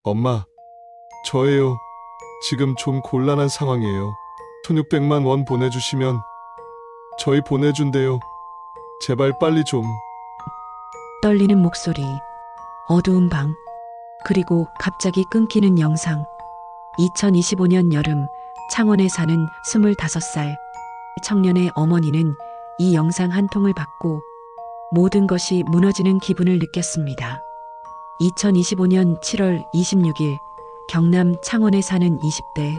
엄마, 저예요. 지금 좀 곤란한 상황이에요. 1600만 원 보내주시면 저희 보내준대요. 제발 빨리 좀. 떨리는 목소리, 어두운 방, 그리고 갑자기 끊기는 영상. 2025년 여름, 창원에 사는 25살 청년의 어머니는 이 영상 한 통을 받고 모든 것이 무너지는 기분을 느꼈습니다. 2025년 7월 26일, 경남 창원에 사는 20대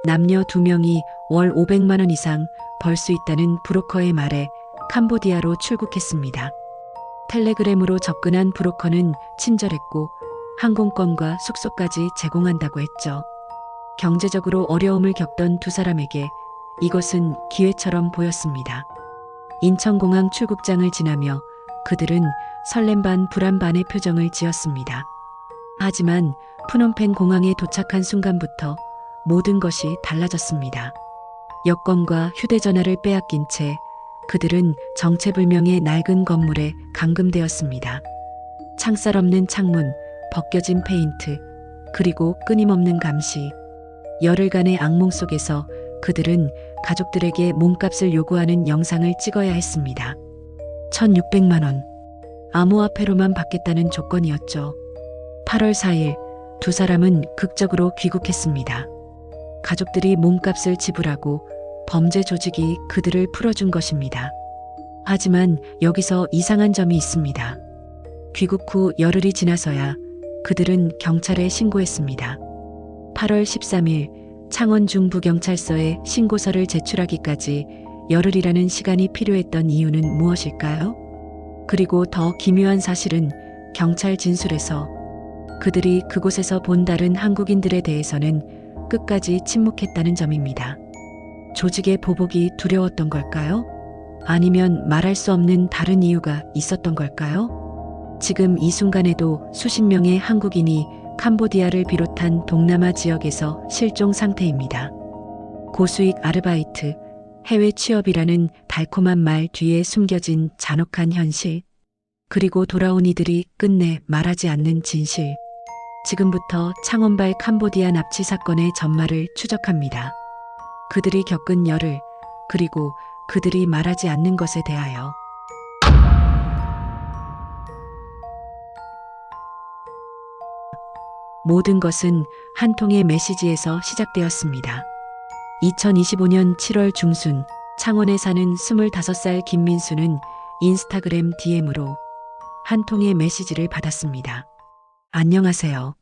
남녀 2명이 월 500만 원 이상 벌 수 있다는 브로커의 말에 캄보디아로 출국했습니다. 텔레그램으로 접근한 브로커는 친절했고 항공권과 숙소까지 제공한다고 했죠. 경제적으로 어려움을 겪던 두 사람에게 이것은 기회처럼 보였습니다. 인천공항 출국장을 지나며 그들은 설렘 반 불안 반의 표정을 지었습니다. 하지만 푸놈펜 공항에 도착한 순간부터 모든 것이 달라졌습니다. 여권과 휴대전화를 빼앗긴 채 그들은 정체불명의 낡은 건물에 감금되었습니다. 창살 없는 창문, 벗겨진 페인트, 그리고 끊임없는 감시. 열흘간의 악몽 속에서 그들은 가족들에게 몸값을 요구하는 영상을 찍어야 했습니다. 1600만 원. 암호화폐로만 받겠다는 조건이었죠. 8월 4일, 두 사람은 극적으로 귀국했습니다. 가족들이 몸값을 지불하고 범죄 조직이 그들을 풀어준 것입니다. 하지만 여기서 이상한 점이 있습니다. 귀국 후 열흘이 지나서야 그들은 경찰에 신고했습니다. 8월 13일 창원 중부경찰서에 신고서를 제출하기까지 열흘이라는 시간이 필요했던 이유는 무엇일까요? 그리고 더 기묘한 사실은 경찰 진술에서 그들이 그곳에서 본 다른 한국인들에 대해서는 끝까지 침묵했다는 점입니다. 조직의 보복이 두려웠던 걸까요? 아니면 말할 수 없는 다른 이유가 있었던 걸까요? 지금 이 순간에도 수십 명의 한국인이 캄보디아를 비롯한 동남아 지역에서 실종 상태입니다. 고수익 아르바이트, 해외 취업이라는 달콤한 말 뒤에 숨겨진 잔혹한 현실, 그리고 돌아온 이들이 끝내 말하지 않는 진실. 지금부터 창원발 캄보디아 납치 사건의 전말을 추적합니다. 그들이 겪은 열흘, 그리고 그들이 말하지 않는 것에 대하여. 모든 것은 한 통의 메시지에서 시작되었습니다. 2025년 7월 중순, 창원에 사는 25살 김민수는 인스타그램 DM으로 한 통의 메시지를 받았습니다. 안녕하세요.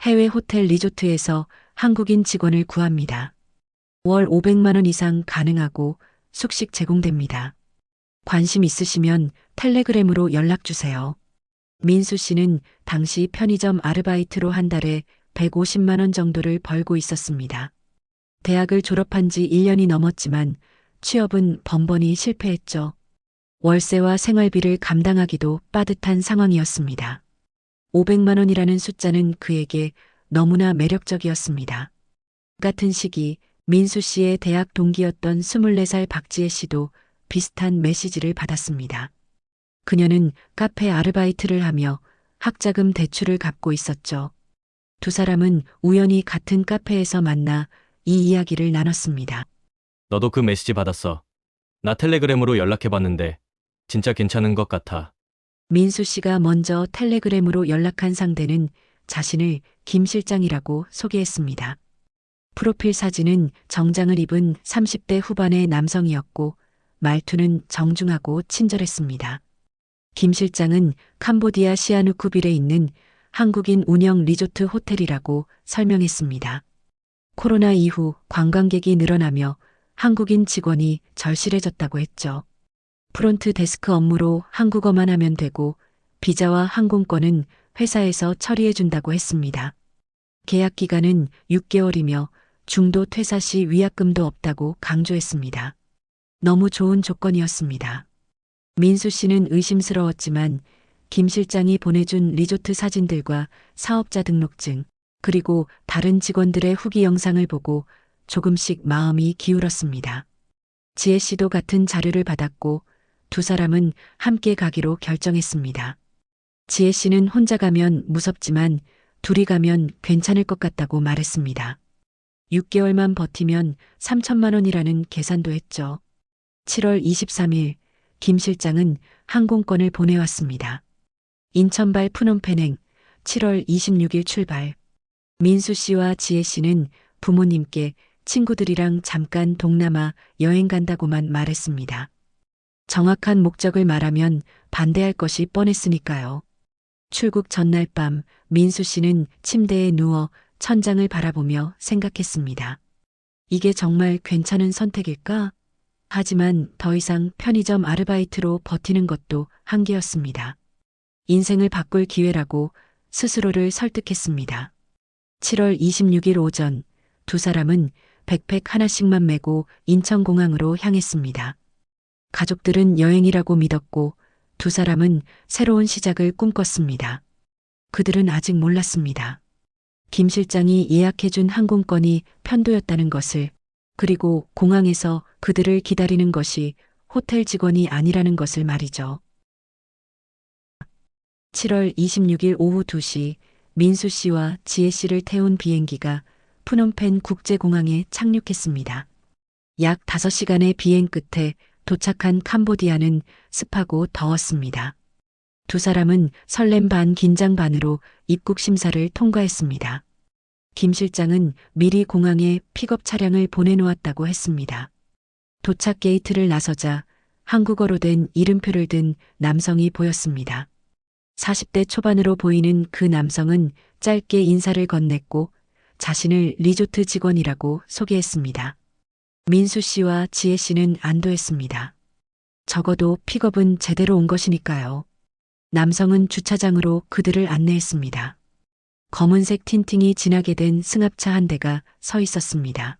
해외 호텔 리조트에서 한국인 직원을 구합니다. 월 500만 원 이상 가능하고 숙식 제공됩니다. 관심 있으시면 텔레그램으로 연락주세요. 민수 씨는 당시 편의점 아르바이트로 한 달에 150만 원 정도를 벌고 있었습니다. 대학을 졸업한 지 1년이 넘었지만 취업은 번번이 실패했죠. 월세와 생활비를 감당하기도 빠듯한 상황이었습니다. 500만 원이라는 숫자는 그에게 너무나 매력적이었습니다. 같은 시기 민수 씨의 대학 동기였던 24살 박지혜 씨도 비슷한 메시지를 받았습니다. 그녀는 카페 아르바이트를 하며 학자금 대출을 갚고 있었죠. 두 사람은 우연히 같은 카페에서 만나 이 이야기를 나눴습니다. 너도 그 메시지 받았어. 나 텔레그램으로 연락해봤는데 진짜 괜찮은 것 같아. 민수 씨가 먼저 텔레그램으로 연락한 상대는 자신을 김 실장이라고 소개했습니다. 프로필 사진은 정장을 입은 30대 후반의 남성이었고 말투는 정중하고 친절했습니다. 김 실장은 캄보디아 시아누쿠빌에 있는 한국인 운영 리조트 호텔이라고 설명했습니다. 코로나 이후 관광객이 늘어나며 한국인 직원이 절실해졌다고 했죠. 프론트 데스크 업무로 한국어만 하면 되고 비자와 항공권은 회사에서 처리해준다고 했습니다. 계약 기간은 6개월이며 중도 퇴사 시 위약금도 없다고 강조했습니다. 너무 좋은 조건이었습니다. 민수 씨는 의심스러웠지만 김 실장이 보내준 리조트 사진들과 사업자 등록증, 그리고 다른 직원들의 후기 영상을 보고 조금씩 마음이 기울었습니다. 지혜 씨도 같은 자료를 받았고 두 사람은 함께 가기로 결정했습니다. 지혜 씨는 혼자 가면 무섭지만 둘이 가면 괜찮을 것 같다고 말했습니다. 6개월만 버티면 3천만 원이라는 계산도 했죠. 7월 23일 김 실장은 항공권을 보내왔습니다. 인천발 푸놈펜행 7월 26일 출발. 민수 씨와 지혜 씨는 부모님께 친구들이랑 잠깐 동남아 여행 간다고만 말했습니다. 정확한 목적을 말하면 반대할 것이 뻔했으니까요. 출국 전날 밤 민수 씨는 침대에 누워 천장을 바라보며 생각했습니다. 이게 정말 괜찮은 선택일까? 하지만 더 이상 편의점 아르바이트로 버티는 것도 한계였습니다. 인생을 바꿀 기회라고 스스로를 설득했습니다. 7월 26일 오전 두 사람은 백팩 하나씩만 메고 인천공항으로 향했습니다. 가족들은 여행이라고 믿었고 두 사람은 새로운 시작을 꿈꿨습니다. 그들은 아직 몰랐습니다. 김 실장이 예약해준 항공권이 편도였다는 것을, 그리고 공항에서 그들을 기다리는 것이 호텔 직원이 아니라는 것을 말이죠. 7월 26일 오후 2시 민수 씨와 지혜 씨를 태운 비행기가 푸놈펜 국제공항에 착륙했습니다. 약 5시간의 비행 끝에 도착한 캄보디아는 습하고 더웠습니다. 두 사람은 설렘 반 긴장 반으로 입국 심사를 통과했습니다. 김 실장은 미리 공항에 픽업 차량을 보내놓았다고 했습니다. 도착 게이트를 나서자 한국어로 된 이름표를 든 남성이 보였습니다. 40대 초반으로 보이는 그 남성은 짧게 인사를 건넸고 자신을 리조트 직원이라고 소개했습니다. 민수 씨와 지혜 씨는 안도했습니다. 적어도 픽업은 제대로 온 것이니까요. 남성은 주차장으로 그들을 안내했습니다. 검은색 틴팅이 진하게 된 승합차 한 대가 서 있었습니다.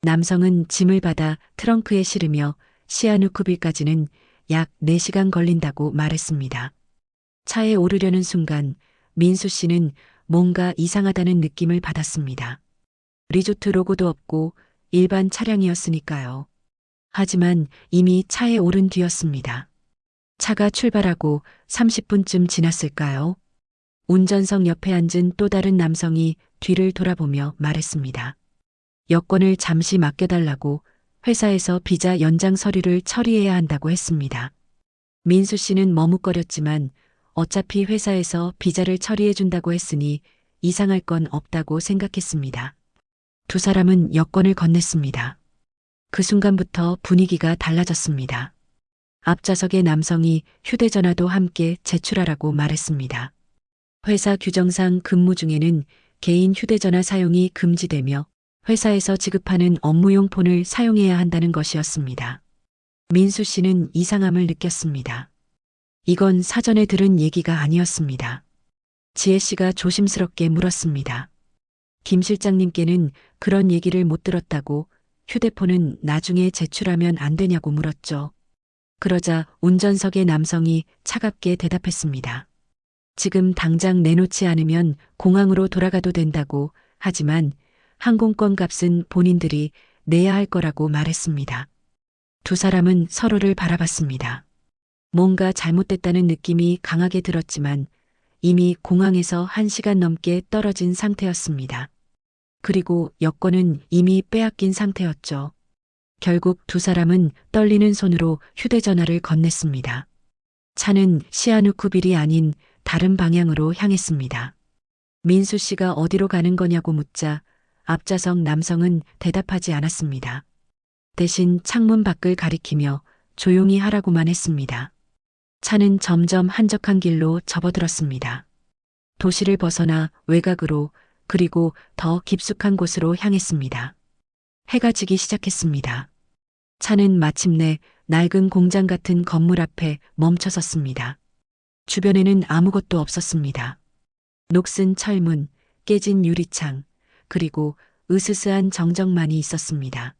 남성은 짐을 받아 트렁크에 실으며 시아누쿠빌까지는 약 4시간 걸린다고 말했습니다. 차에 오르려는 순간 민수 씨는 뭔가 이상하다는 느낌을 받았습니다. 리조트 로고도 없고 일반 차량이었으니까요. 하지만 이미 차에 오른 뒤였습니다. 차가 출발하고 30분쯤 지났을까요? 운전석 옆에 앉은 또 다른 남성이 뒤를 돌아보며 말했습니다. 여권을 잠시 맡겨달라고, 회사에서 비자 연장 서류를 처리해야 한다고 했습니다. 민수 씨는 머뭇거렸지만 어차피 회사에서 비자를 처리해준다고 했으니 이상할 건 없다고 생각했습니다. 두 사람은 여권을 건넸습니다. 그 순간부터 분위기가 달라졌습니다. 앞좌석의 남성이 휴대전화도 함께 제출하라고 말했습니다. 회사 규정상 근무 중에는 개인 휴대전화 사용이 금지되며 회사에서 지급하는 업무용 폰을 사용해야 한다는 것이었습니다. 민수 씨는 이상함을 느꼈습니다. 이건 사전에 들은 얘기가 아니었습니다. 지혜 씨가 조심스럽게 물었습니다. 김 실장님께는 그런 얘기를 못 들었다고, 휴대폰은 나중에 제출하면 안 되냐고 물었죠. 그러자 운전석의 남성이 차갑게 대답했습니다. 지금 당장 내놓지 않으면 공항으로 돌아가도 된다고, 하지만 항공권 값은 본인들이 내야 할 거라고 말했습니다. 두 사람은 서로를 바라봤습니다. 뭔가 잘못됐다는 느낌이 강하게 들었지만 이미 공항에서 1시간 넘게 떨어진 상태였습니다. 그리고 여권은 이미 빼앗긴 상태였죠. 결국 두 사람은 떨리는 손으로 휴대전화를 건넸습니다. 차는 시아누쿠빌이 아닌 다른 방향으로 향했습니다. 민수 씨가 어디로 가는 거냐고 묻자 앞좌석 남성은 대답하지 않았습니다. 대신 창문 밖을 가리키며 조용히 하라고만 했습니다. 차는 점점 한적한 길로 접어들었습니다. 도시를 벗어나 외곽으로, 그리고 더 깊숙한 곳으로 향했습니다. 해가 지기 시작했습니다. 차는 마침내 낡은 공장 같은 건물 앞에 멈춰섰습니다. 주변에는 아무것도 없었습니다. 녹슨 철문, 깨진 유리창, 그리고 으스스한 정적만이 있었습니다.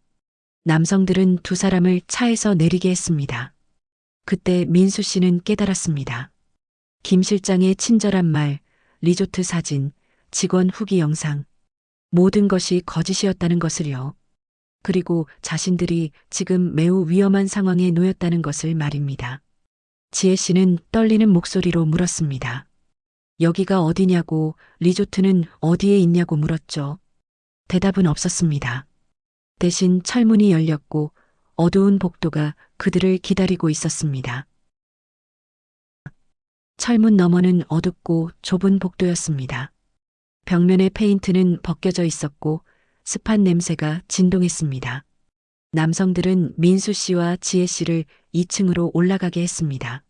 남성들은 두 사람을 차에서 내리게 했습니다. 그때 민수 씨는 깨달았습니다. 김 실장의 친절한 말, 리조트 사진, 직원 후기 영상, 모든 것이 거짓이었다는 것을요. 그리고 자신들이 지금 매우 위험한 상황에 놓였다는 것을 말입니다. 지혜 씨는 떨리는 목소리로 물었습니다. 여기가 어디냐고, 리조트는 어디에 있냐고 물었죠. 대답은 없었습니다. 대신 철문이 열렸고 어두운 복도가 그들을 기다리고 있었습니다. 철문 너머는 어둡고 좁은 복도였습니다. 벽면의 페인트는 벗겨져 있었고 습한 냄새가 진동했습니다. 남성들은 민수 씨와 지혜 씨를 2층으로 올라가게 했습니다.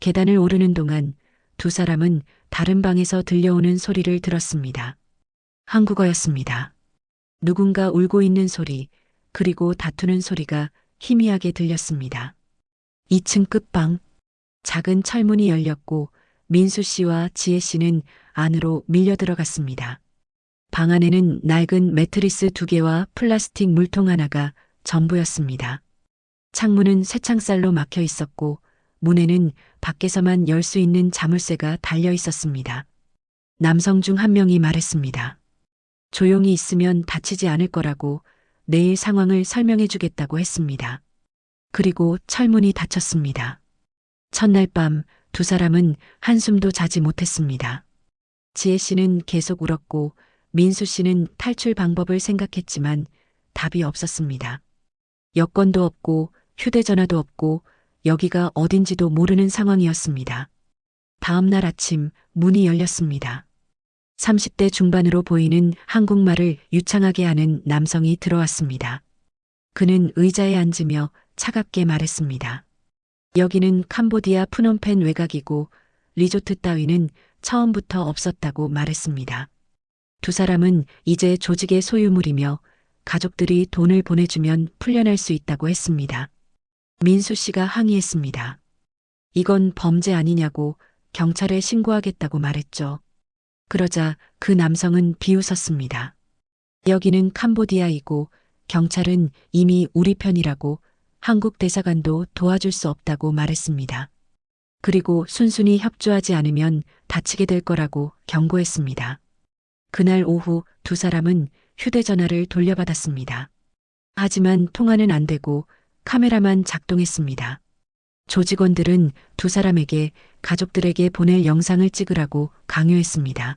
계단을 오르는 동안 두 사람은 다른 방에서 들려오는 소리를 들었습니다. 한국어였습니다. 누군가 울고 있는 소리, 그리고 다투는 소리가 희미하게 들렸습니다. 2층 끝방, 작은 철문이 열렸고 민수 씨와 지혜 씨는 안으로 밀려 들어갔습니다. 방 안에는 낡은 매트리스 2개와 플라스틱 물통 하나가 전부였습니다. 창문은 쇠창살로 막혀 있었고 문에는 밖에서만 열 수 있는 자물쇠가 달려 있었습니다. 남성 중 한 명이 말했습니다. 조용히 있으면 다치지 않을 거라고 내일 상황을 설명해 주겠다고 했습니다. 그리고 철문이 닫혔습니다. 첫날 밤 두 사람은 한숨도 자지 못했습니다. 지혜 씨는 계속 울었고 민수 씨는 탈출 방법을 생각했지만 답이 없었습니다. 여권도 없고 휴대전화도 없고 여기가 어딘지도 모르는 상황이었습니다. 다음 날 아침 문이 열렸습니다. 30대 중반으로 보이는 한국말을 유창하게 하는 남성이 들어왔습니다. 그는 의자에 앉으며 차갑게 말했습니다. 여기는 캄보디아 프놈펜 외곽이고 리조트 따위는 처음부터 없었다고 말했습니다. 두 사람은 이제 조직의 소유물이며 가족들이 돈을 보내주면 풀려날 수 있다고 했습니다. 민수 씨가 항의했습니다. 이건 범죄 아니냐고 경찰에 신고하겠다고 말했죠. 그러자 그 남성은 비웃었습니다. 여기는 캄보디아이고 경찰은 이미 우리 편이라고 한국 대사관도 도와줄 수 없다고 말했습니다. 그리고 순순히 협조하지 않으면 다치게 될 거라고 경고했습니다. 그날 오후 두 사람은 휴대전화를 돌려받았습니다. 하지만 통화는 안 되고 카메라만 작동했습니다. 조직원들은 두 사람에게 가족들에게 보낼 영상을 찍으라고 강요했습니다.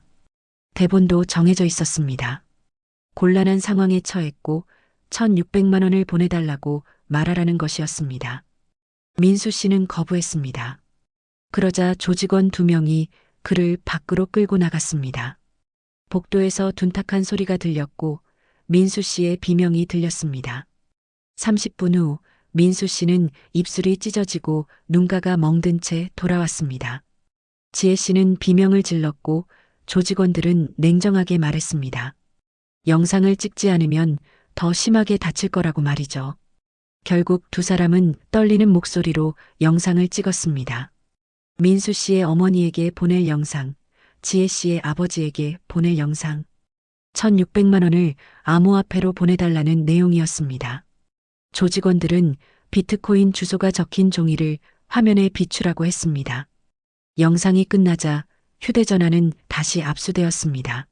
대본도 정해져 있었습니다. 곤란한 상황에 처했고 1,600만 원을 보내달라고 말하라는 것이었습니다. 민수 씨는 거부했습니다. 그러자 조직원 2명이 그를 밖으로 끌고 나갔습니다. 복도에서 둔탁한 소리가 들렸고 민수 씨의 비명이 들렸습니다. 30분 후 민수 씨는 입술이 찢어지고 눈가가 멍든 채 돌아왔습니다. 지혜 씨는 비명을 질렀고 조직원들은 냉정하게 말했습니다. 영상을 찍지 않으면 더 심하게 다칠 거라고 말이죠. 결국 두 사람은 떨리는 목소리로 영상을 찍었습니다. 민수 씨의 어머니에게 보낼 영상, 지혜 씨의 아버지에게 보낼 영상. 1,600만 원을 암호화폐로 보내달라는 내용이었습니다. 조직원들은 비트코인 주소가 적힌 종이를 화면에 비추라고 했습니다. 영상이 끝나자 휴대전화는 다시 압수되었습니다.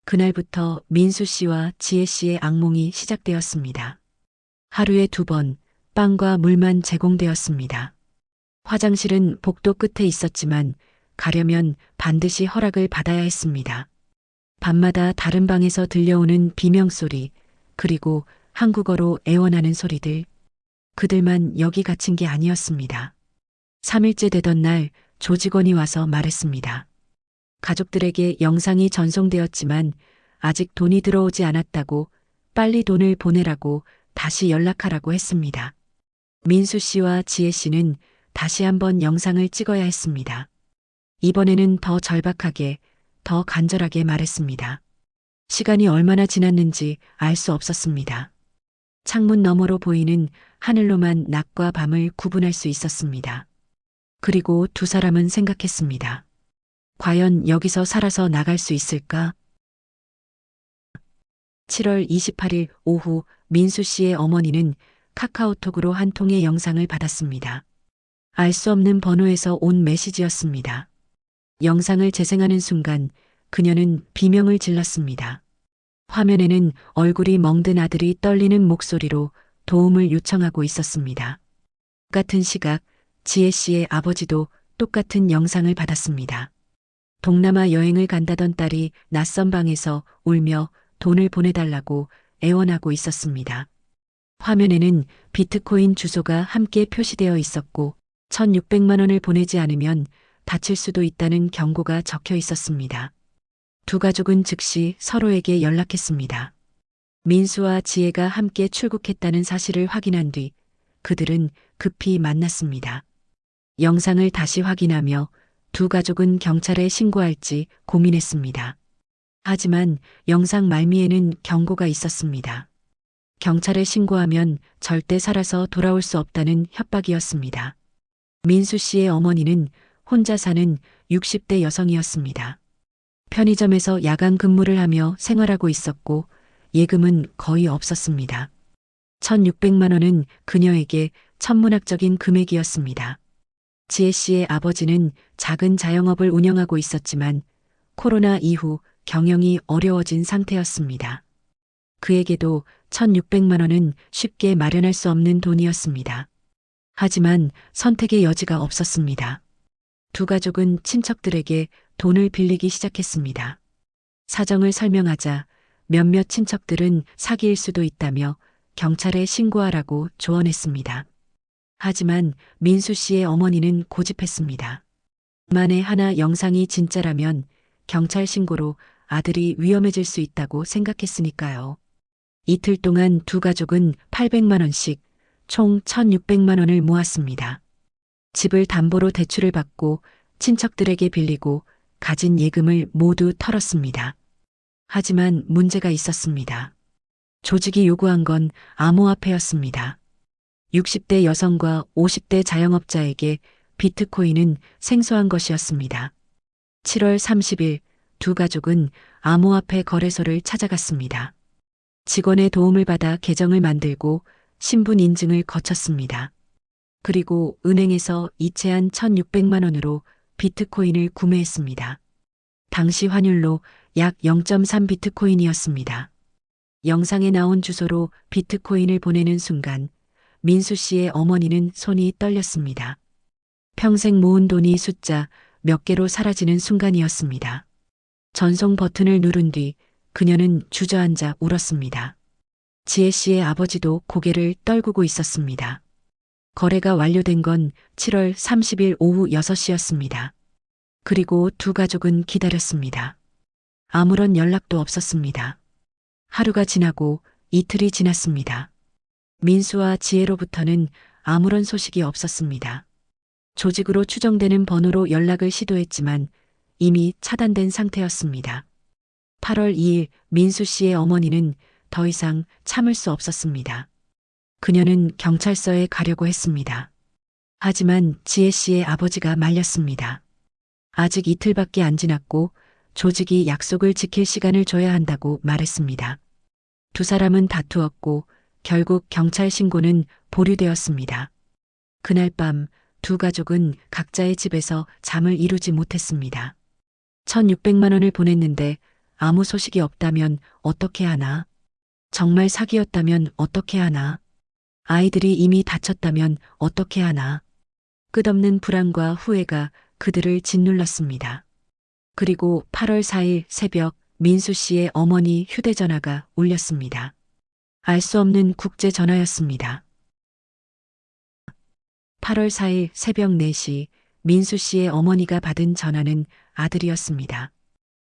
그날부터 민수 씨와 지혜 씨의 악몽이 시작되었습니다. 하루에 2번 빵과 물만 제공되었습니다. 화장실은 복도 끝에 있었지만 가려면 반드시 허락을 받아야 했습니다. 밤마다 다른 방에서 들려오는 비명소리, 그리고 한국어로 애원하는 소리들. 그들만 여기 갇힌 게 아니었습니다. 3일째 되던 날 조직원이 와서 말했습니다. 가족들에게 영상이 전송되었지만 아직 돈이 들어오지 않았다고 빨리 돈을 보내라고 다시 연락하라고 했습니다. 민수 씨와 지혜 씨는 다시 한번 영상을 찍어야 했습니다. 이번에는 더 절박하게, 더 간절하게 말했습니다. 시간이 얼마나 지났는지 알 수 없었습니다. 창문 너머로 보이는 하늘로만 낮과 밤을 구분할 수 있었습니다. 그리고 두 사람은 생각했습니다. 과연 여기서 살아서 나갈 수 있을까? 7월 28일 오후 민수 씨의 어머니는 카카오톡으로 한 통의 영상을 받았습니다. 알 수 없는 번호에서 온 메시지였습니다. 영상을 재생하는 순간 그녀는 비명을 질렀습니다. 화면에는 얼굴이 멍든 아들이 떨리는 목소리로 도움을 요청하고 있었습니다. 똑같은 시각 지혜 씨의 아버지도 똑같은 영상을 받았습니다. 동남아 여행을 간다던 딸이 낯선 방에서 울며 돈을 보내달라고 애원하고 있었습니다. 화면에는 비트코인 주소가 함께 표시되어 있었고 1,600만 원을 보내지 않으면 다칠 수도 있다는 경고가 적혀 있었습니다. 두 가족은 즉시 서로에게 연락했습니다. 민수와 지혜가 함께 출국했다는 사실을 확인한 뒤 그들은 급히 만났습니다. 영상을 다시 확인하며 두 가족은 경찰에 신고할지 고민했습니다. 하지만 영상 말미에는 경고가 있었습니다. 경찰에 신고하면 절대 살아서 돌아올 수 없다는 협박이었습니다. 민수 씨의 어머니는 혼자 사는 60대 여성이었습니다. 편의점에서 야간 근무를 하며 생활하고 있었고 예금은 거의 없었습니다. 1,600만 원은 그녀에게 천문학적인 금액이었습니다. 지혜 씨의 아버지는 작은 자영업을 운영하고 있었지만 코로나 이후 경영이 어려워진 상태였습니다. 그에게도 1,600만 원은 쉽게 마련할 수 없는 돈이었습니다. 하지만 선택의 여지가 없었습니다. 두 가족은 친척들에게 돈을 빌리기 시작했습니다. 사정을 설명하자 몇몇 친척들은 사기일 수도 있다며 경찰에 신고하라고 조언했습니다. 하지만 민수 씨의 어머니는 고집했습니다. 만에 하나 영상이 진짜라면 경찰 신고로 아들이 위험해질 수 있다고 생각했으니까요. 이틀 동안 두 가족은 800만 원씩 총 1,600만 원을 모았습니다. 집을 담보로 대출을 받고 친척들에게 빌리고 가진 예금을 모두 털었습니다. 하지만 문제가 있었습니다. 조직이 요구한 건 암호화폐였습니다. 60대 여성과 50대 자영업자에게 비트코인은 생소한 것이었습니다. 7월 30일 두 가족은 암호화폐 거래소를 찾아갔습니다. 직원의 도움을 받아 계정을 만들고 신분 인증을 거쳤습니다. 그리고 은행에서 이체한 1,600만 원으로 비트코인을 구매했습니다. 당시 환율로 약 0.3 비트코인이었습니다. 영상에 나온 주소로 비트코인을 보내는 순간 민수 씨의 어머니는 손이 떨렸습니다. 평생 모은 돈이 숫자 몇 개로 사라지는 순간이었습니다. 전송 버튼을 누른 뒤 그녀는 주저앉아 울었습니다. 지혜 씨의 아버지도 고개를 떨구고 있었습니다. 거래가 완료된 건 7월 30일 오후 6시였습니다. 그리고 두 가족은 기다렸습니다. 아무런 연락도 없었습니다. 하루가 지나고 이틀이 지났습니다. 민수와 지혜로부터는 아무런 소식이 없었습니다. 조직으로 추정되는 번호로 연락을 시도했지만 이미 차단된 상태였습니다. 8월 2일 민수 씨의 어머니는 더 이상 참을 수 없었습니다. 그녀는 경찰서에 가려고 했습니다. 하지만 지혜 씨의 아버지가 말렸습니다. 아직 이틀밖에 안 지났고 조직이 약속을 지킬 시간을 줘야 한다고 말했습니다. 두 사람은 다투었고 결국 경찰 신고는 보류되었습니다. 그날 밤 두 가족은 각자의 집에서 잠을 이루지 못했습니다. 1,600만 원을 보냈는데 아무 소식이 없다면 어떻게 하나? 정말 사기였다면 어떻게 하나? 아이들이 이미 다쳤다면 어떻게 하나? 끝없는 불안과 후회가 그들을 짓눌렀습니다. 그리고 8월 4일 새벽 민수 씨의 어머니 휴대전화가 울렸습니다. 알 수 없는 국제 전화였습니다. 8월 4일 새벽 4시 민수 씨의 어머니가 받은 전화는 아들이었습니다.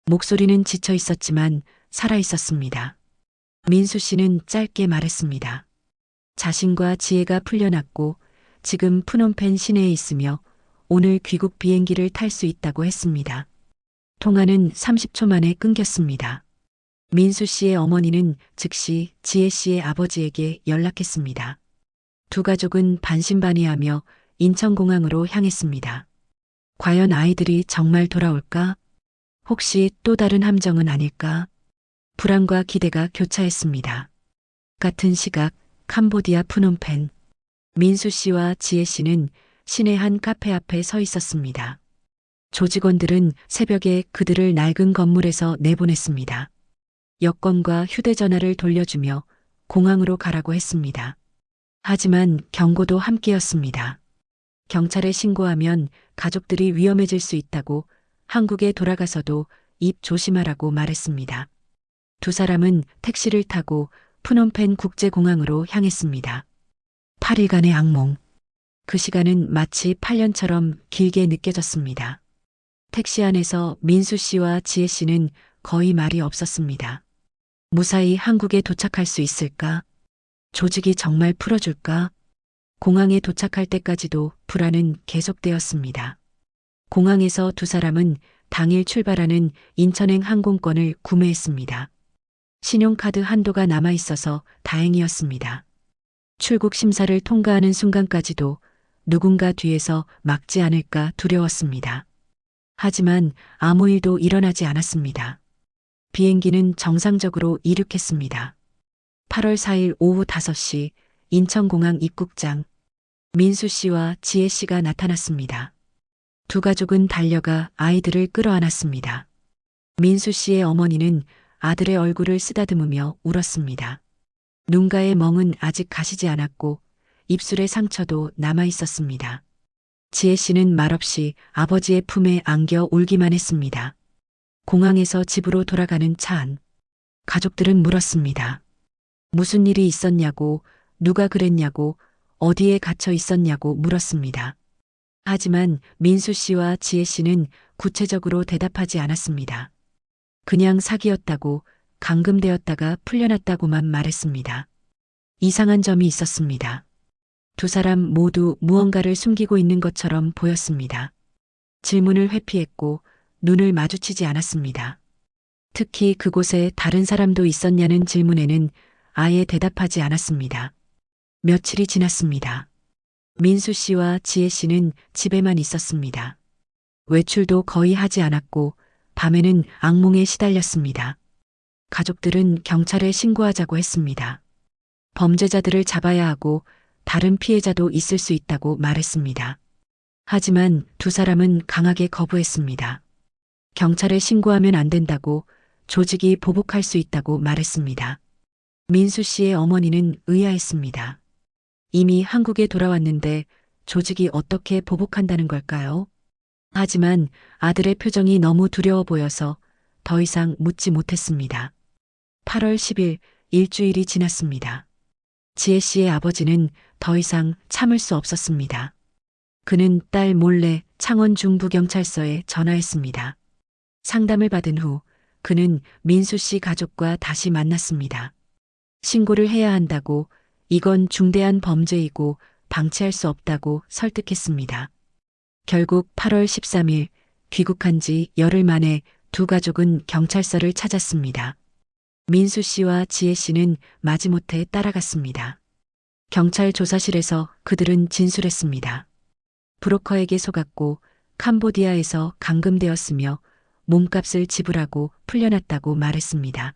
목소리는 지쳐 있었지만 살아 있었습니다. 민수 씨는 짧게 말했습니다. 자신과 지혜가 풀려났고 지금 푸놈펜 시내에 있으며 오늘 귀국 비행기를 탈 수 있다고 했습니다. 통화는 30초 만에 끊겼습니다. 민수 씨의 어머니는 즉시 지혜 씨의 아버지에게 연락했습니다. 두 가족은 반신반의하며 인천공항으로 향했습니다. 과연 아이들이 정말 돌아올까? 혹시 또 다른 함정은 아닐까? 불안과 기대가 교차했습니다. 같은 시각 캄보디아 푸놈펜. 민수 씨와 지혜 씨는 시내 한 카페 앞에 서 있었습니다. 조직원들은 새벽에 그들을 낡은 건물에서 내보냈습니다. 여권과 휴대전화를 돌려주며 공항으로 가라고 했습니다. 하지만 경고도 함께였습니다. 경찰에 신고하면 가족들이 위험해질 수 있다고 한국에 돌아가서도 입 조심하라고 말했습니다. 두 사람은 택시를 타고 푸놈펜 국제공항으로 향했습니다. 8일간의 악몽. 그 시간은 마치 8년처럼 길게 느껴졌습니다. 택시 안에서 민수 씨와 지혜 씨는 거의 말이 없었습니다. 무사히 한국에 도착할 수 있을까? 조직이 정말 풀어줄까? 공항에 도착할 때까지도 불안은 계속되었습니다. 공항에서 두 사람은 당일 출발하는 인천행 항공권을 구매했습니다. 신용카드 한도가 남아있어서 다행이었습니다. 출국 심사를 통과하는 순간까지도 누군가 뒤에서 막지 않을까 두려웠습니다. 하지만 아무 일도 일어나지 않았습니다. 비행기는 정상적으로 이륙했습니다. 8월 4일 오후 5시 인천공항 입국장. 민수 씨와 지혜 씨가 나타났습니다. 두 가족은 달려가 아이들을 끌어안았습니다. 민수 씨의 어머니는 아들의 얼굴을 쓰다듬으며 울었습니다. 눈가의 멍은 아직 가시지 않았고 입술의 상처도 남아 있었습니다. 지혜 씨는 말없이 아버지의 품에 안겨 울기만 했습니다. 공항에서 집으로 돌아가는 차 안. 가족들은 물었습니다. 무슨 일이 있었냐고, 누가 그랬냐고, 어디에 갇혀 있었냐고 물었습니다. 하지만 민수 씨와 지혜 씨는 구체적으로 대답하지 않았습니다. 그냥 사기였다고, 감금되었다가 풀려났다고만 말했습니다. 이상한 점이 있었습니다. 두 사람 모두 무언가를 숨기고 있는 것처럼 보였습니다. 질문을 회피했고 눈을 마주치지 않았습니다. 특히 그곳에 다른 사람도 있었냐는 질문에는 아예 대답하지 않았습니다. 며칠이 지났습니다. 민수 씨와 지혜 씨는 집에만 있었습니다. 외출도 거의 하지 않았고 밤에는 악몽에 시달렸습니다. 가족들은 경찰에 신고하자고 했습니다. 범죄자들을 잡아야 하고 다른 피해자도 있을 수 있다고 말했습니다. 하지만 두 사람은 강하게 거부했습니다. 경찰에 신고하면 안 된다고, 조직이 보복할 수 있다고 말했습니다. 민수 씨의 어머니는 의아했습니다. 이미 한국에 돌아왔는데 조직이 어떻게 보복한다는 걸까요? 하지만 아들의 표정이 너무 두려워 보여서 더 이상 묻지 못했습니다. 8월 10일 일주일이 지났습니다. 지혜 씨의 아버지는 더 이상 참을 수 없었습니다. 그는 딸 몰래 창원 중부경찰서에 전화했습니다. 상담을 받은 후 그는 민수 씨 가족과 다시 만났습니다. 신고를 해야 한다고, 이건 중대한 범죄이고 방치할 수 없다고 설득했습니다. 결국 8월 13일 귀국한 지 열흘 만에 두 가족은 경찰서를 찾았습니다. 민수 씨와 지혜 씨는 마지못해 따라갔습니다. 경찰 조사실에서 그들은 진술했습니다. 브로커에게 속았고 캄보디아에서 감금되었으며 몸값을 지불하고 풀려났다고 말했습니다.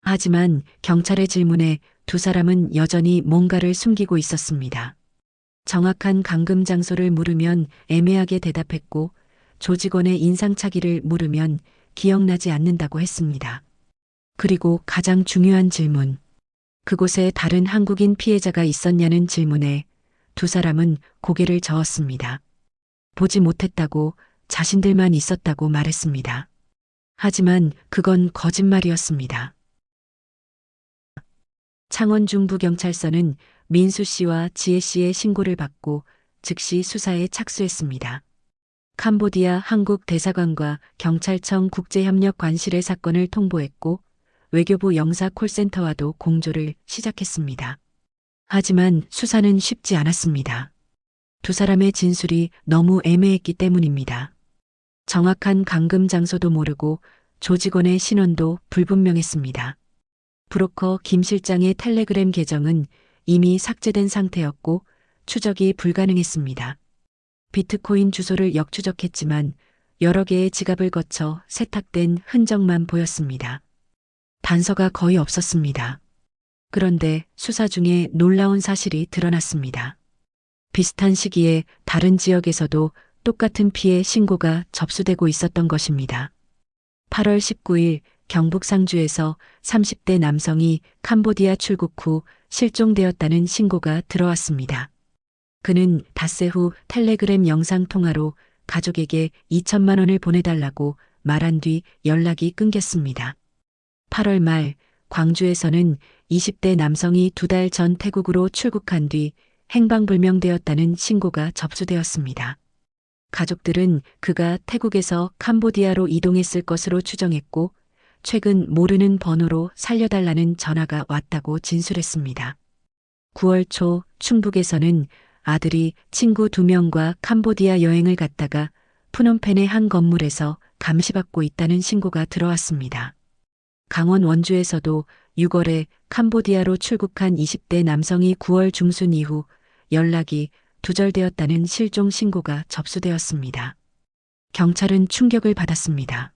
하지만 경찰의 질문에 두 사람은 여전히 뭔가를 숨기고 있었습니다. 정확한 감금 장소를 물으면 애매하게 대답했고 조직원의 인상착의를 물으면 기억나지 않는다고 했습니다. 그리고 가장 중요한 질문, 그곳에 다른 한국인 피해자가 있었냐는 질문에 두 사람은 고개를 저었습니다. 보지 못했다고, 자신들만 있었다고 말했습니다. 하지만 그건 거짓말이었습니다. 창원 중부경찰서는 민수 씨와 지혜 씨의 신고를 받고 즉시 수사에 착수했습니다. 캄보디아 한국 대사관과 경찰청 국제협력관실에 사건을 통보했고 외교부 영사 콜센터와도 공조를 시작했습니다. 하지만 수사는 쉽지 않았습니다. 두 사람의 진술이 너무 애매했기 때문입니다. 정확한 감금 장소도 모르고 조직원의 신원도 불분명했습니다. 브로커 김 실장의 텔레그램 계정은 이미 삭제된 상태였고 추적이 불가능했습니다. 비트코인 주소를 역추적했지만 여러 개의 지갑을 거쳐 세탁된 흔적만 보였습니다. 단서가 거의 없었습니다. 그런데 수사 중에 놀라운 사실이 드러났습니다. 비슷한 시기에 다른 지역에서도 똑같은 피해 신고가 접수되고 있었던 것입니다. 8월 19일 경북 상주에서 30대 남성이 캄보디아 출국 후 실종되었다는 신고가 들어왔습니다. 그는 닷새 후 텔레그램 영상통화로 가족에게 2천만 원을 보내달라고 말한 뒤 연락이 끊겼습니다. 8월 말 광주에서는 20대 남성이 2달 전 태국으로 출국한 뒤 행방불명되었다는 신고가 접수되었습니다. 가족들은 그가 태국에서 캄보디아로 이동했을 것으로 추정했고 최근 모르는 번호로 살려달라는 전화가 왔다고 진술했습니다. 9월 초 충북에서는 아들이 친구 2명과 캄보디아 여행을 갔다가 푸놈펜의 한 건물에서 감시받고 있다는 신고가 들어왔습니다. 강원 원주에서도 6월에 캄보디아로 출국한 20대 남성이 9월 중순 이후 연락이 두절되었다는 실종 신고가 접수되었습니다. 경찰은 충격을 받았습니다.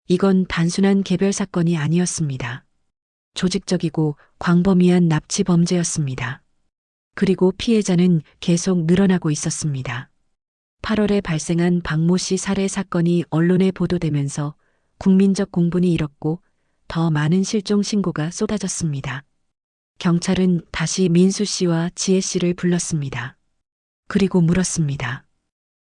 이건 단순한 개별 사건이 아니었습니다. 조직적이고 광범위한 납치 범죄였습니다. 그리고 피해자는 계속 늘어나고 있었습니다. 8월에 발생한 박모 씨 살해 사건이 언론에 보도되면서 국민적 공분이 일었고 더 많은 실종 신고가 쏟아졌습니다. 경찰은 다시 민수 씨와 지혜 씨를 불렀습니다. 그리고 물었습니다.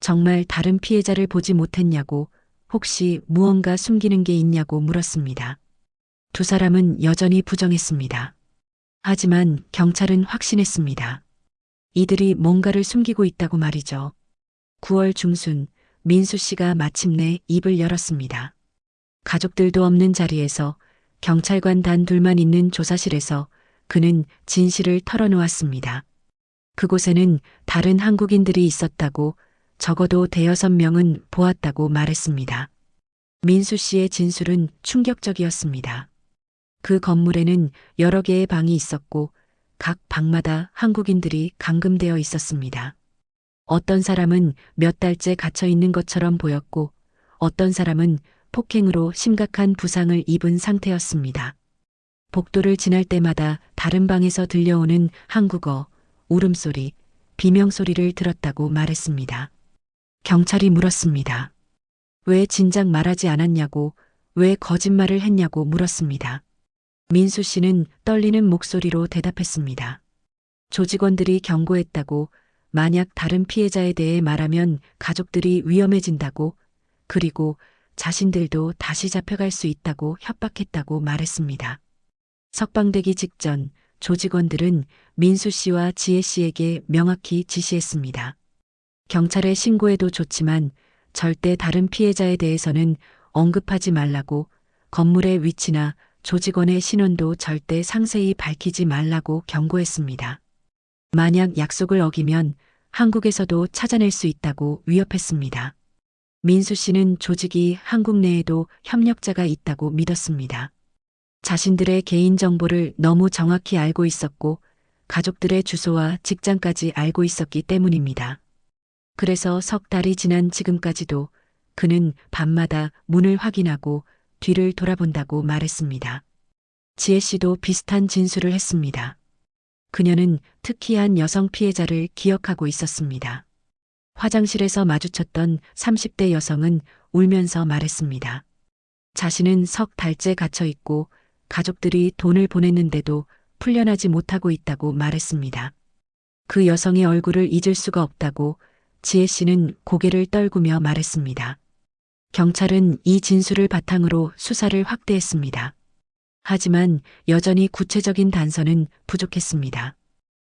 정말 다른 피해자를 보지 못했냐고, 혹시 무언가 숨기는 게 있냐고 물었습니다. 두 사람은 여전히 부정했습니다. 하지만 경찰은 확신했습니다. 이들이 뭔가를 숨기고 있다고 말이죠. 9월 중순 민수 씨가 마침내 입을 열었습니다. 가족들도 없는 자리에서 경찰관 단 둘만 있는 조사실에서 그는 진실을 털어놓았습니다. 그곳에는 다른 한국인들이 있었다고, 적어도 5-6명은 보았다고 말했습니다. 민수 씨의 진술은 충격적이었습니다. 그 건물에는 여러 개의 방이 있었고 각 방마다 한국인들이 감금되어 있었습니다. 어떤 사람은 몇 달째 갇혀 있는 것처럼 보였고 어떤 사람은 폭행으로 심각한 부상을 입은 상태였습니다. 복도를 지날 때마다 다른 방에서 들려오는 한국어, 울음소리, 비명소리를 들었다고 말했습니다. 경찰이 물었습니다. 왜 진작 말하지 않았냐고, 왜 거짓말을 했냐고 물었습니다. 민수 씨는 떨리는 목소리로 대답했습니다. 조직원들이 경고했다고, 만약 다른 피해자에 대해 말하면 가족들이 위험해진다고, 그리고 자신들도 다시 잡혀갈 수 있다고 협박했다고 말했습니다. 석방되기 직전 조직원들은 민수 씨와 지혜 씨에게 명확히 지시했습니다. 경찰에 신고해도 좋지만 절대 다른 피해자에 대해서는 언급하지 말라고, 건물의 위치나 조직원의 신원도 절대 상세히 밝히지 말라고 경고했습니다. 만약 약속을 어기면 한국에서도 찾아낼 수 있다고 위협했습니다. 민수 씨는 조직이 한국 내에도 협력자가 있다고 믿었습니다. 자신들의 개인정보를 너무 정확히 알고 있었고 가족들의 주소와 직장까지 알고 있었기 때문입니다. 그래서 석 달이 지난 지금까지도 그는 밤마다 문을 확인하고 뒤를 돌아본다고 말했습니다. 지혜 씨도 비슷한 진술을 했습니다. 그녀는 특히한 여성 피해자를 기억하고 있었습니다. 화장실에서 마주쳤던 30대 여성은 울면서 말했습니다. 자신은 석 달째 갇혀 있고 가족들이 돈을 보냈는데도 풀려나지 못하고 있다고 말했습니다. 그 여성의 얼굴을 잊을 수가 없다고 지혜 씨는 고개를 떨구며 말했습니다. 경찰은 이 진술을 바탕으로 수사를 확대했습니다. 하지만 여전히 구체적인 단서는 부족했습니다.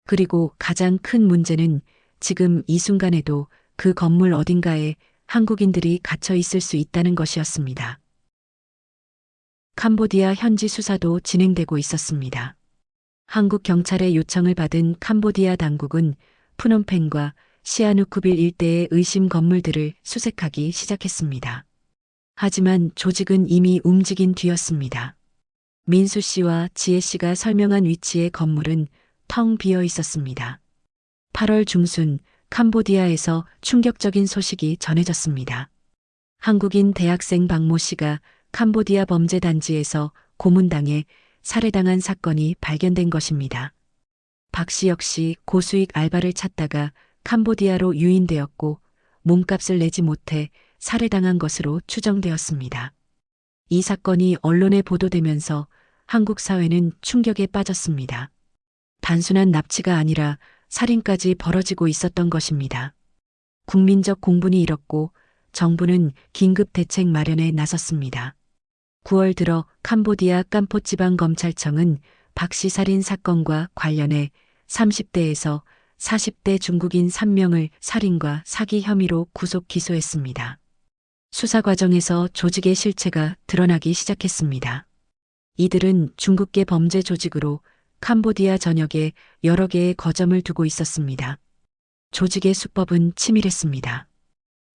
그리고 가장 큰 문제는 지금 이 순간에도 그 건물 어딘가에 한국인들이 갇혀 있을 수 있다는 것이었습니다. 캄보디아 현지 수사도 진행되고 있었습니다. 한국 경찰의 요청을 받은 캄보디아 당국은 푸놈펜과 시아누쿠빌 일대의 의심 건물들을 수색하기 시작했습니다. 하지만 조직은 이미 움직인 뒤였습니다. 민수 씨와 지혜 씨가 설명한 위치의 건물은 텅 비어 있었습니다. 8월 중순 캄보디아에서 충격적인 소식이 전해졌습니다. 한국인 대학생 박모 씨가 캄보디아 범죄단지에서 고문당해 살해당한 사건이 발견된 것입니다. 박 씨 역시 고수익 알바를 찾다가 캄보디아로 유인되었고 몸값을 내지 못해 살해당한 것으로 추정되었습니다. 이 사건이 언론에 보도되면서 한국 사회는 충격에 빠졌습니다. 단순한 납치가 아니라 살인까지 벌어지고 있었던 것입니다. 국민적 공분이 일었고 정부는 긴급 대책 마련에 나섰습니다. 9월 들어 캄보디아 깜포지방검찰청은 박씨 살인 사건과 관련해 30대에서 40대 중국인 3명을 살인과 사기 혐의로 구속 기소했습니다. 수사 과정에서 조직의 실체가 드러나기 시작했습니다. 이들은 중국계 범죄 조직으로 캄보디아 전역에 여러 개의 거점을 두고 있었습니다. 조직의 수법은 치밀했습니다.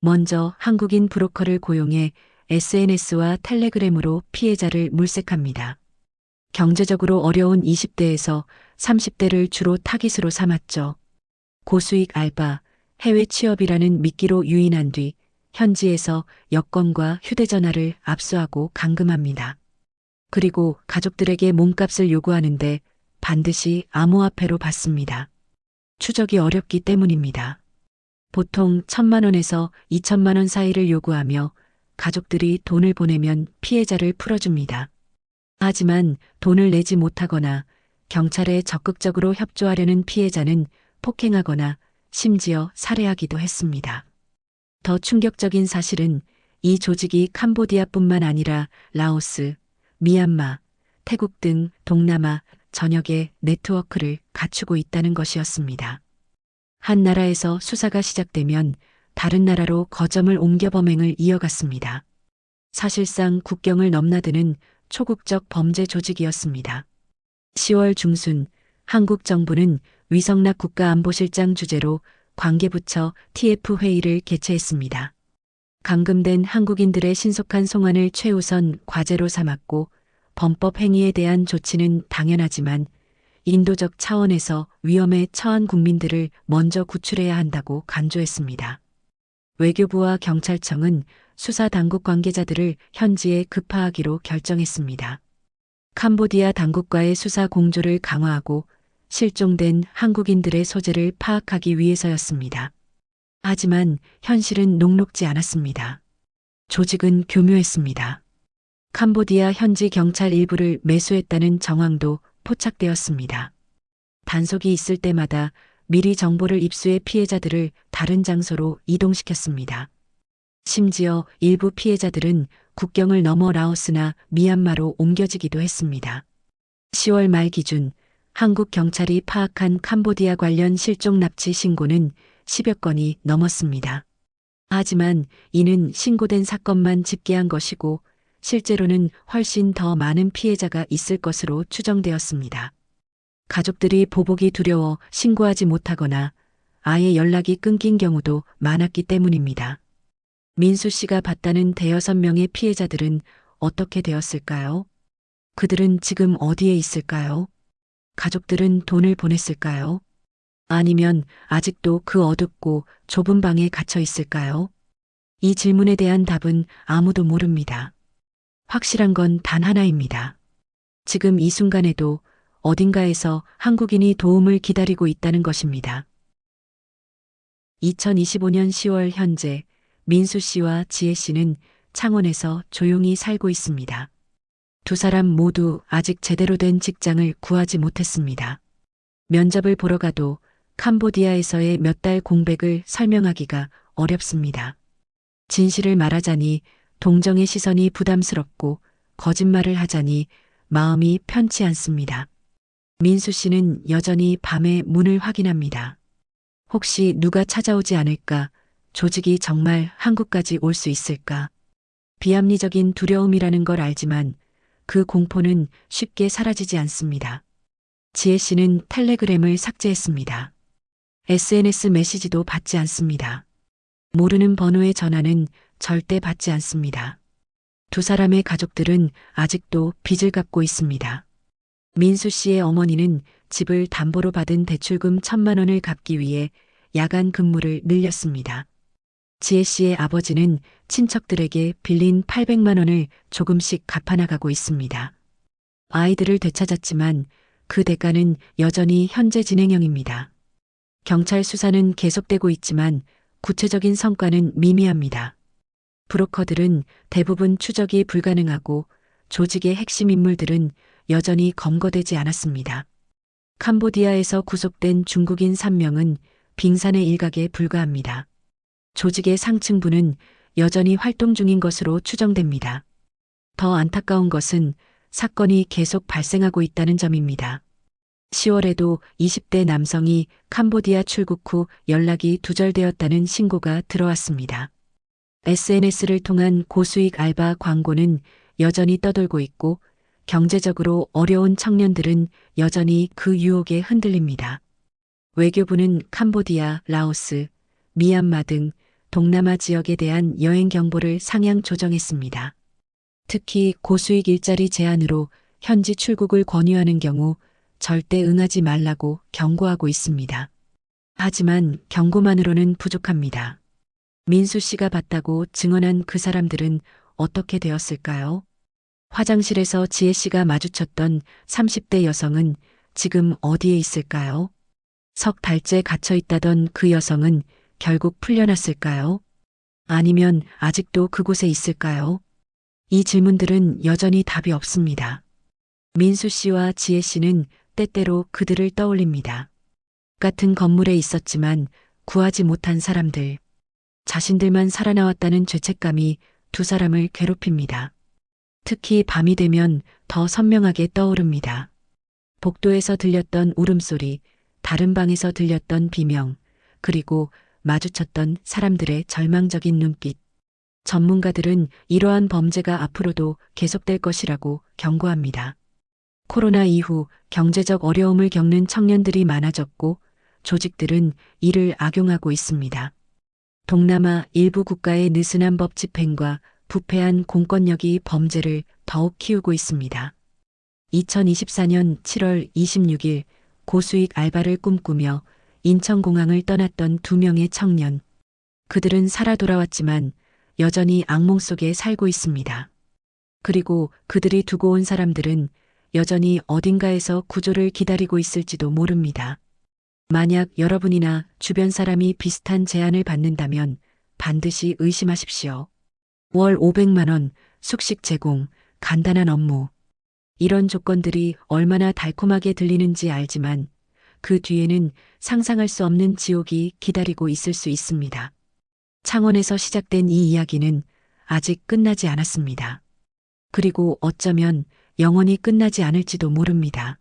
먼저 한국인 브로커를 고용해 SNS와 텔레그램으로 피해자를 물색합니다. 경제적으로 어려운 20대에서 30대를 주로 타깃으로 삼았죠. 고수익 알바, 해외 취업이라는 미끼로 유인한 뒤 현지에서 여권과 휴대전화를 압수하고 감금합니다. 그리고 가족들에게 몸값을 요구하는데 반드시 암호화폐로 받습니다. 추적이 어렵기 때문입니다. 보통 1,000만 원에서 2천만 원 사이를 요구하며 가족들이 돈을 보내면 피해자를 풀어줍니다. 하지만 돈을 내지 못하거나 경찰에 적극적으로 협조하려는 피해자는 폭행하거나 심지어 살해하기도 했습니다. 더 충격적인 사실은 이 조직이 캄보디아뿐만 아니라 라오스, 미얀마, 태국 등 동남아 전역에 네트워크를 갖추고 있다는 것이었습니다. 한 나라에서 수사가 시작되면 다른 나라로 거점을 옮겨 범행을 이어갔습니다. 사실상 국경을 넘나드는 초국적 범죄 조직이었습니다. 10월 중순 한국 정부는 위성락 국가안보실장 주재로 관계부처 TF 회의를 개최했습니다. 감금된 한국인들의 신속한 송환을 최우선 과제로 삼았고 범법 행위에 대한 조치는 당연하지만 인도적 차원에서 위험에 처한 국민들을 먼저 구출해야 한다고 강조했습니다. 외교부와 경찰청은 수사 당국 관계자들을 현지에 급파하기로 결정했습니다. 캄보디아 당국과의 수사 공조를 강화하고 실종된 한국인들의 소재를 파악하기 위해서였습니다. 하지만 현실은 녹록지 않았습니다. 조직은 교묘했습니다. 캄보디아 현지 경찰 일부를 매수했다는 정황도 포착되었습니다. 단속이 있을 때마다 미리 정보를 입수해 피해자들을 다른 장소로 이동시켰습니다. 심지어 일부 피해자들은 국경을 넘어 라오스나 미얀마로 옮겨지기도 했습니다. 10월 말 기준 한국 경찰이 파악한 캄보디아 관련 실종 납치 신고는 10여 건이 넘었습니다. 하지만 이는 신고된 사건만 집계한 것이고 실제로는 훨씬 더 많은 피해자가 있을 것으로 추정되었습니다. 가족들이 보복이 두려워 신고하지 못하거나 아예 연락이 끊긴 경우도 많았기 때문입니다. 민수 씨가 봤다는 대여섯 명의 피해자들은 어떻게 되었을까요? 그들은 지금 어디에 있을까요? 가족들은 돈을 보냈을까요? 아니면 아직도 그 어둡고 좁은 방에 갇혀 있을까요? 이 질문에 대한 답은 아무도 모릅니다. 확실한 건 단 하나입니다. 지금 이 순간에도 어딘가에서 한국인이 도움을 기다리고 있다는 것입니다. 2025년 10월 현재 민수 씨와 지혜 씨는 창원에서 조용히 살고 있습니다. 두 사람 모두 아직 제대로 된 직장을 구하지 못했습니다. 면접을 보러 가도 캄보디아에서의 몇 달 공백을 설명하기가 어렵습니다. 진실을 말하자니 동정의 시선이 부담스럽고 거짓말을 하자니 마음이 편치 않습니다. 민수 씨는 여전히 밤에 문을 확인합니다. 혹시 누가 찾아오지 않을까? 조직이 정말 한국까지 올 수 있을까? 비합리적인 두려움이라는 걸 알지만 그 공포는 쉽게 사라지지 않습니다. 지혜 씨는 텔레그램을 삭제했습니다. SNS 메시지도 받지 않습니다. 모르는 번호의 전화는 절대 받지 않습니다. 두 사람의 가족들은 아직도 빚을 갚고 있습니다. 민수 씨의 어머니는 집을 담보로 받은 대출금 1,000만 원을 갚기 위해 야간 근무를 늘렸습니다. 지혜 씨의 아버지는 친척들에게 빌린 800만 원을 조금씩 갚아나가고 있습니다. 아이들을 되찾았지만 그 대가는 여전히 현재 진행형입니다. 경찰 수사는 계속되고 있지만 구체적인 성과는 미미합니다. 브로커들은 대부분 추적이 불가능하고 조직의 핵심 인물들은 여전히 검거되지 않았습니다. 캄보디아에서 구속된 중국인 3명은 빙산의 일각에 불과합니다. 조직의 상층부는 여전히 활동 중인 것으로 추정됩니다. 더 안타까운 것은 사건이 계속 발생하고 있다는 점입니다. 10월에도 20대 남성이 캄보디아 출국 후 연락이 두절되었다는 신고가 들어왔습니다. SNS를 통한 고수익 알바 광고는 여전히 떠돌고 있고 경제적으로 어려운 청년들은 여전히 그 유혹에 흔들립니다. 외교부는 캄보디아, 라오스, 미얀마 등 동남아 지역에 대한 여행 경보를 상향 조정했습니다. 특히 고수익 일자리 제한으로 현지 출국을 권유하는 경우 절대 응하지 말라고 경고하고 있습니다. 하지만 경고만으로는 부족합니다. 민수 씨가 봤다고 증언한 그 사람들은 어떻게 되었을까요? 화장실에서 지혜 씨가 마주쳤던 30대 여성은 지금 어디에 있을까요? 석 달째 갇혀 있다던 그 여성은 결국 풀려났을까요? 아니면 아직도 그곳에 있을까요? 이 질문들은 여전히 답이 없습니다. 민수 씨와 지혜 씨는 때때로 그들을 떠올립니다. 같은 건물에 있었지만 구하지 못한 사람들. 자신들만 살아나왔다는 죄책감이 두 사람을 괴롭힙니다. 특히 밤이 되면 더 선명하게 떠오릅니다. 복도에서 들렸던 울음소리, 다른 방에서 들렸던 비명, 그리고 마주쳤던 사람들의 절망적인 눈빛. 전문가들은 이러한 범죄가 앞으로도 계속될 것이라고 경고합니다. 코로나 이후 경제적 어려움을 겪는 청년들이 많아졌고 조직들은 이를 악용하고 있습니다. 동남아 일부 국가의 느슨한 법 집행과 부패한 공권력이 범죄를 더욱 키우고 있습니다. 2024년 7월 26일 고수익 알바를 꿈꾸며 인천공항을 떠났던 2명의 청년. 그들은 살아 돌아왔지만 여전히 악몽 속에 살고 있습니다. 그리고 그들이 두고 온 사람들은 여전히 어딘가에서 구조를 기다리고 있을지도 모릅니다. 만약 여러분이나 주변 사람이 비슷한 제안을 받는다면 반드시 의심하십시오. 월 500만 원, 숙식 제공, 간단한 업무. 이런 조건들이 얼마나 달콤하게 들리는지 알지만 그 뒤에는 상상할 수 없는 지옥이 기다리고 있을 수 있습니다. 창원에서 시작된 이 이야기는 아직 끝나지 않았습니다. 그리고 어쩌면 영원히 끝나지 않을지도 모릅니다.